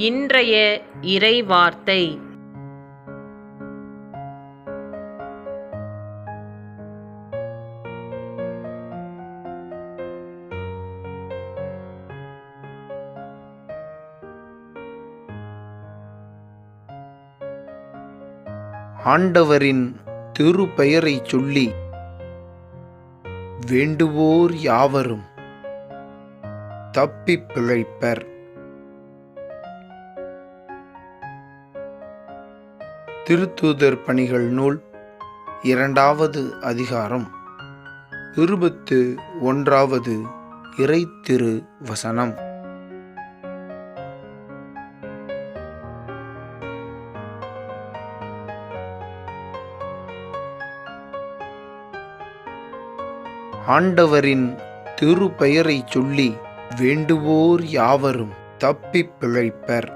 இன்றைய இறைவார்த்தை. ஆண்டவரின் திருப்பெயரைச் சொல்லி வேண்டுவோர் யாவரும் தப்பிப் பிழைப்பர். திருத்தூதர் பணிகள் நூல் 2வது அதிகாரம் 21வது இறை திரு வசனம். ஆண்டவரின் திருப்பெயரைச் சொல்லி வேண்டுவோர் யாவரும் தப்பிப் பிழைப்பர்.